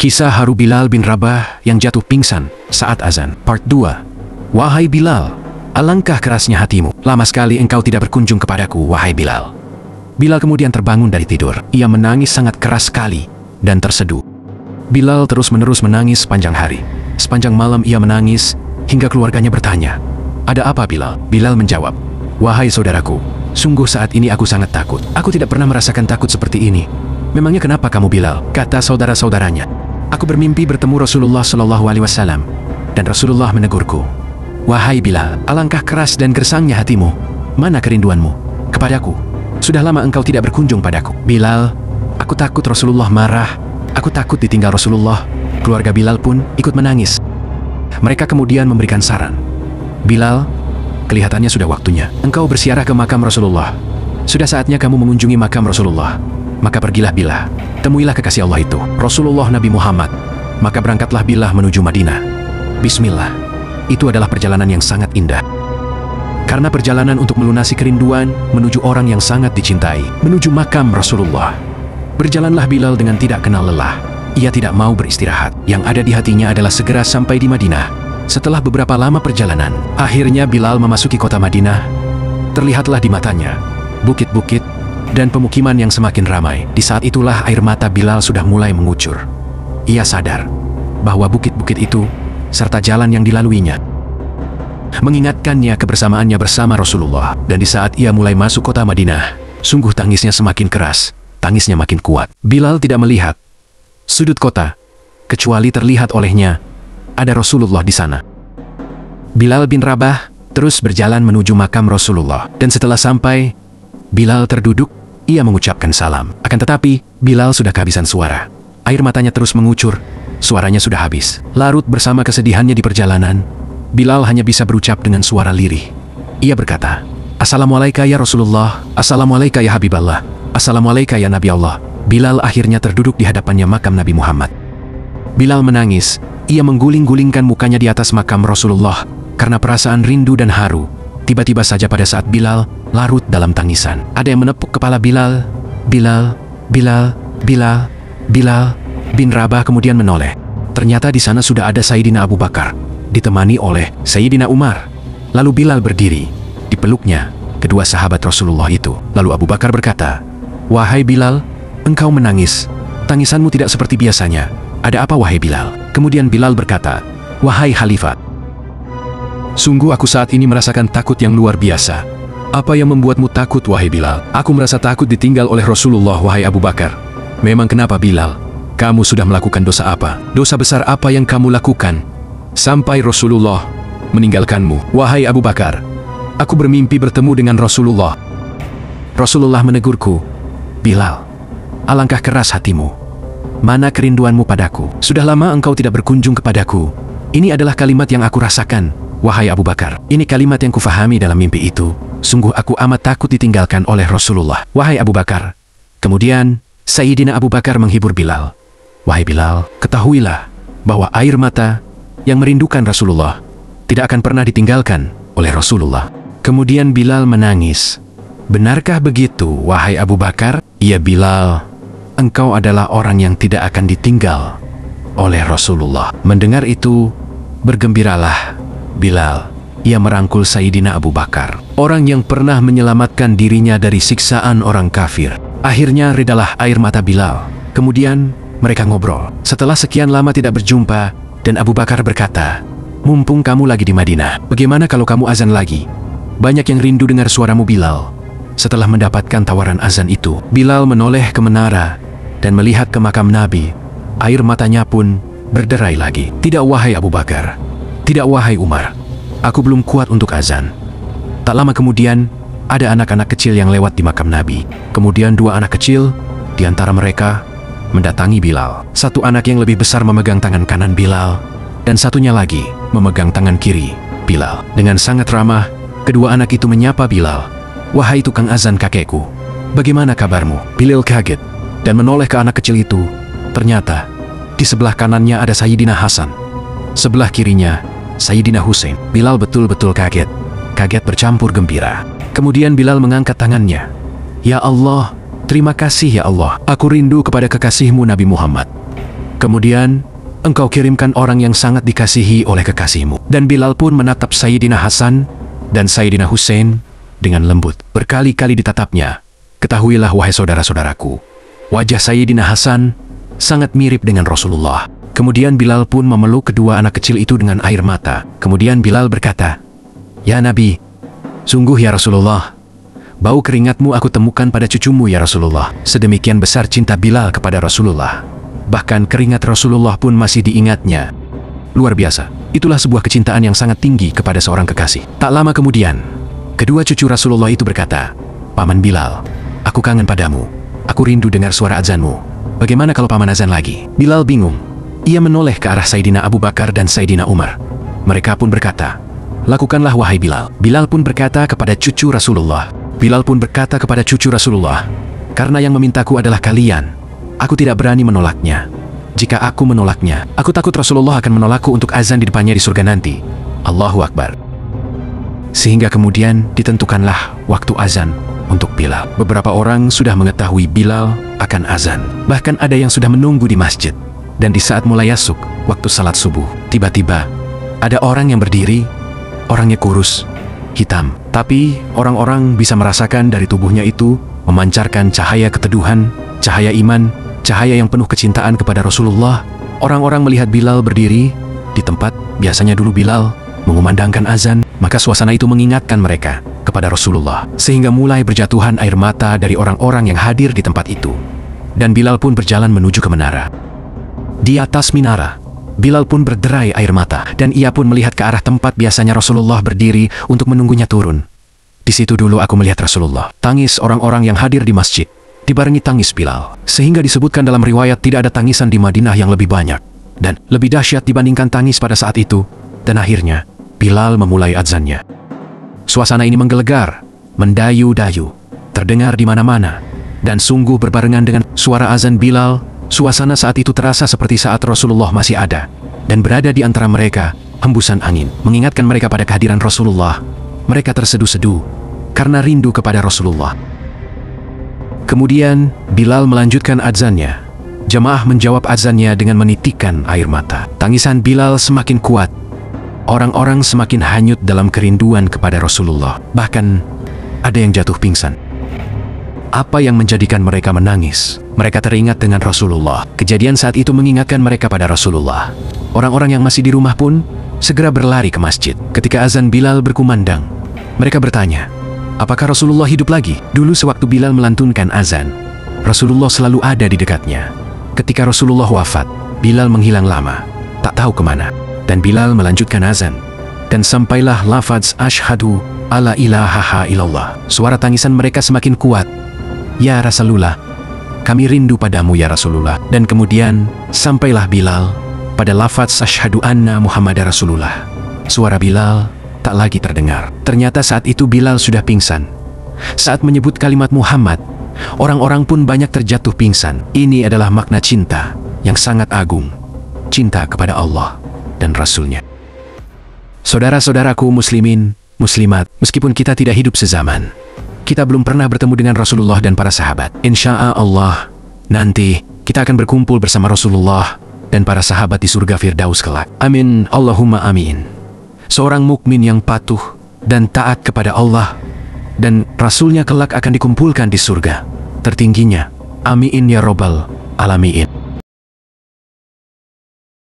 Kisah haru Bilal bin Rabah yang jatuh pingsan saat azan. Part 2. Wahai Bilal, alangkah kerasnya hatimu. Lama sekali engkau tidak berkunjung kepadaku, wahai Bilal. Bilal kemudian terbangun dari tidur. Ia menangis sangat keras sekali dan terseduh. Bilal terus-menerus menangis sepanjang hari. Sepanjang malam ia menangis hingga keluarganya bertanya, "Ada apa, Bilal?" Bilal menjawab, "Wahai saudaraku, sungguh saat ini aku sangat takut. Aku tidak pernah merasakan takut seperti ini." "Memangnya kenapa kamu, Bilal?" kata saudara-saudaranya. "Aku bermimpi bertemu Rasulullah Shallallahu Alaihi Wasallam dan Rasulullah menegurku, 'Wahai Bilal, alangkah keras dan gersangnya hatimu. Mana kerinduanmu kepadaku? Sudah lama engkau tidak berkunjung padaku.' "Bilal, aku takut Rasulullah marah. Aku takut ditinggal Rasulullah." Keluarga Bilal pun ikut menangis. Mereka kemudian memberikan saran, "Bilal, kelihatannya sudah waktunya engkau berziarah ke makam Rasulullah. Sudah saatnya kamu mengunjungi makam Rasulullah. Maka pergilah Bilal, temuilah kekasih Allah itu, Rasulullah Nabi Muhammad." Maka berangkatlah Bilal menuju Madinah. Bismillah, itu adalah perjalanan yang sangat indah. Karena perjalanan untuk melunasi kerinduan menuju orang yang sangat dicintai, menuju makam Rasulullah. Berjalanlah Bilal dengan tidak kenal lelah. Ia tidak mau beristirahat. Yang ada di hatinya adalah segera sampai di Madinah. Setelah beberapa lama perjalanan, akhirnya Bilal memasuki kota Madinah. Terlihatlah di matanya bukit-bukit dan pemukiman yang semakin ramai. Di saat itulah air mata Bilal sudah mulai mengucur. Ia sadar bahwa bukit-bukit itu serta jalan yang dilaluinya mengingatkannya kebersamaannya bersama Rasulullah. Dan di saat ia mulai masuk kota Madinah, sungguh tangisnya semakin keras, tangisnya makin kuat. Bilal tidak melihat sudut kota, kecuali terlihat olehnya ada Rasulullah di sana. Bilal bin Rabah terus berjalan menuju makam Rasulullah. Dan setelah sampai, Bilal terduduk. Ia mengucapkan salam. Akan tetapi, Bilal sudah kehabisan suara. Air matanya terus mengucur. Suaranya sudah habis. Larut bersama kesedihannya di perjalanan, Bilal hanya bisa berucap dengan suara lirih. Ia berkata, "Assalamualaikum ya Rasulullah, Assalamualaikum ya Habiballah, Assalamualaikum ya Nabi Allah." Bilal akhirnya terduduk di hadapannya makam Nabi Muhammad. Bilal menangis. Ia mengguling-gulingkan mukanya di atas makam Rasulullah karena perasaan rindu dan haru. Tiba-tiba saja pada saat Bilal larut dalam tangisan, ada yang menepuk kepala Bilal. "Bilal, Bilal, Bilal." Bilal bin Rabah kemudian menoleh. Ternyata di sana sudah ada Sayyidina Abu Bakar, ditemani oleh Sayyidina Umar. Lalu Bilal berdiri, dipeluknya kedua sahabat Rasulullah itu. Lalu Abu Bakar berkata, "Wahai Bilal, engkau menangis. Tangisanmu tidak seperti biasanya. Ada apa, wahai Bilal?" Kemudian Bilal berkata, "Wahai Khalifah, sungguh aku saat ini merasakan takut yang luar biasa." "Apa yang membuatmu takut, wahai Bilal?" "Aku merasa takut ditinggal oleh Rasulullah, wahai Abu Bakar." "Memang kenapa, Bilal? Kamu sudah melakukan dosa apa? Dosa besar apa yang kamu lakukan sampai Rasulullah meninggalkanmu?" "Wahai Abu Bakar, aku bermimpi bertemu dengan Rasulullah. Rasulullah menegurku, 'Bilal, alangkah keras hatimu. Mana kerinduanmu padaku? Sudah lama engkau tidak berkunjung kepadaku. Ini adalah kalimat yang aku rasakan, wahai Abu Bakar. Ini kalimat yang kufahami dalam mimpi itu. Sungguh aku amat takut ditinggalkan oleh Rasulullah, wahai Abu Bakar." Kemudian Sayyidina Abu Bakar menghibur Bilal. "Wahai Bilal, ketahuilah bahwa air mata yang merindukan Rasulullah tidak akan pernah ditinggalkan oleh Rasulullah." Kemudian Bilal menangis. "Benarkah begitu, wahai Abu Bakar?" "Iya Bilal, engkau adalah orang yang tidak akan ditinggal oleh Rasulullah." Mendengar itu, bergembiralah Bilal. Ia merangkul Sayyidina Abu Bakar, orang yang pernah menyelamatkan dirinya dari siksaan orang kafir. Akhirnya redalah air mata Bilal. Kemudian mereka ngobrol. Setelah sekian lama tidak berjumpa, dan Abu Bakar berkata, "Mumpung kamu lagi di Madinah, bagaimana kalau kamu azan lagi? Banyak yang rindu dengar suaramu, Bilal." Setelah mendapatkan tawaran azan itu, Bilal menoleh ke menara dan melihat ke makam Nabi. Air matanya pun berderai lagi. "Tidak wahai Abu Bakar, tidak wahai Umar, aku belum kuat untuk azan." Tak lama kemudian, ada anak-anak kecil yang lewat di makam Nabi. Kemudian dua anak kecil di antara mereka mendatangi Bilal. Satu anak yang lebih besar memegang tangan kanan Bilal, dan satunya lagi memegang tangan kiri Bilal. Dengan sangat ramah, kedua anak itu menyapa Bilal. "Wahai tukang azan kakekku, bagaimana kabarmu?" Bilal kaget dan menoleh ke anak kecil itu. Ternyata di sebelah kanannya ada Sayyidina Hasan, sebelah kirinya Sayyidina Husain. Bilal betul-betul kaget bercampur gembira. Kemudian Bilal mengangkat tangannya. "Ya Allah, terima kasih ya Allah, aku rindu kepada kekasihmu Nabi Muhammad." Kemudian, engkau kirimkan orang yang sangat dikasihi oleh kekasihmu. Dan Bilal pun menatap Sayyidina Hasan dan Sayyidina Hussein dengan lembut. Berkali-kali ditatapnya. Ketahuilah wahai saudara-saudaraku, wajah Sayyidina Hasan sangat mirip dengan Rasulullah. Kemudian Bilal pun memeluk kedua anak kecil itu dengan air mata. Kemudian Bilal berkata, "Ya Nabi, sungguh ya Rasulullah, bau keringatmu aku temukan pada cucumu ya Rasulullah." Sedemikian besar cinta Bilal kepada Rasulullah. Bahkan keringat Rasulullah pun masih diingatnya. Luar biasa. Itulah sebuah kecintaan yang sangat tinggi kepada seorang kekasih. Tak lama kemudian, kedua cucu Rasulullah itu berkata, "Paman Bilal, aku kangen padamu. Aku rindu dengar suara azanmu. Bagaimana kalau paman azan lagi?" Bilal bingung. Ia menoleh ke arah Sayyidina Abu Bakar dan Sayyidina Umar. Mereka pun berkata, "Lakukanlah wahai Bilal." Bilal pun berkata kepada cucu Rasulullah. "Karena yang memintaku adalah kalian, aku tidak berani menolaknya. Jika aku menolaknya, aku takut Rasulullah akan menolakku untuk azan di depannya di surga nanti." Allahu Akbar. Sehingga kemudian ditentukanlah waktu azan untuk Bilal. Beberapa orang sudah mengetahui Bilal akan azan. Bahkan ada yang sudah menunggu di masjid. Dan di saat mulai yasuk, waktu salat subuh, tiba-tiba ada orang yang berdiri, orangnya kurus, hitam. Tapi orang-orang bisa merasakan dari tubuhnya itu memancarkan cahaya keteduhan, cahaya iman, cahaya yang penuh kecintaan kepada Rasulullah. Orang-orang melihat Bilal berdiri di tempat biasanya dulu Bilal mengumandangkan azan, maka suasana itu mengingatkan mereka kepada Rasulullah. Sehingga mulai berjatuhan air mata dari orang-orang yang hadir di tempat itu. Dan Bilal pun berjalan menuju ke menara. Di atas minara, Bilal pun berderai air mata, dan ia pun melihat ke arah tempat biasanya Rasulullah berdiri untuk menunggunya turun. Di situ dulu aku melihat Rasulullah. Tangis orang-orang yang hadir di masjid dibarengi tangis Bilal. Sehingga disebutkan dalam riwayat tidak ada tangisan di Madinah yang lebih banyak dan lebih dahsyat dibandingkan tangis pada saat itu. Dan akhirnya, Bilal memulai azannya. Suasana ini menggelegar, mendayu-dayu, terdengar di mana-mana, dan sungguh berbarengan dengan suara azan Bilal. Suasana saat itu terasa seperti saat Rasulullah masih ada, dan berada di antara mereka, hembusan angin mengingatkan mereka pada kehadiran Rasulullah. Mereka terseduh-seduh karena rindu kepada Rasulullah. Kemudian, Bilal melanjutkan azannya. Jamaah menjawab azannya dengan menitikkan air mata. Tangisan Bilal semakin kuat. Orang-orang semakin hanyut dalam kerinduan kepada Rasulullah. Bahkan, ada yang jatuh pingsan. Apa yang menjadikan mereka menangis? Mereka teringat dengan Rasulullah. Kejadian saat itu mengingatkan mereka pada Rasulullah. Orang-orang yang masih di rumah pun segera berlari ke masjid. Ketika azan Bilal berkumandang, mereka bertanya, apakah Rasulullah hidup lagi? Dulu sewaktu Bilal melantunkan azan, Rasulullah selalu ada di dekatnya. Ketika Rasulullah wafat, Bilal menghilang lama, tak tahu kemana. Dan Bilal melanjutkan azan. Dan sampailah lafaz asyhadu alla ilaha illallah. Suara tangisan mereka semakin kuat. Ya Rasulullah, kami rindu padamu ya Rasulullah. Dan kemudian sampailah Bilal pada lafaz asyhadu anna Muhammad Rasulullah. Suara Bilal tak lagi terdengar. Ternyata saat itu Bilal sudah pingsan. Saat menyebut kalimat Muhammad, orang-orang pun banyak terjatuh pingsan. Ini adalah makna cinta yang sangat agung. Cinta kepada Allah dan Rasulnya. Saudara-saudaraku muslimin, muslimat, meskipun kita tidak hidup sezaman, kita belum pernah bertemu dengan Rasulullah dan para sahabat. Insya Allah, nanti kita akan berkumpul bersama Rasulullah dan para sahabat di surga Firdaus kelak. Amin, Allahumma amin. Seorang mukmin yang patuh dan taat kepada Allah dan Rasulnya kelak akan dikumpulkan di surga tertingginya. Amin ya Rabbal Alamin.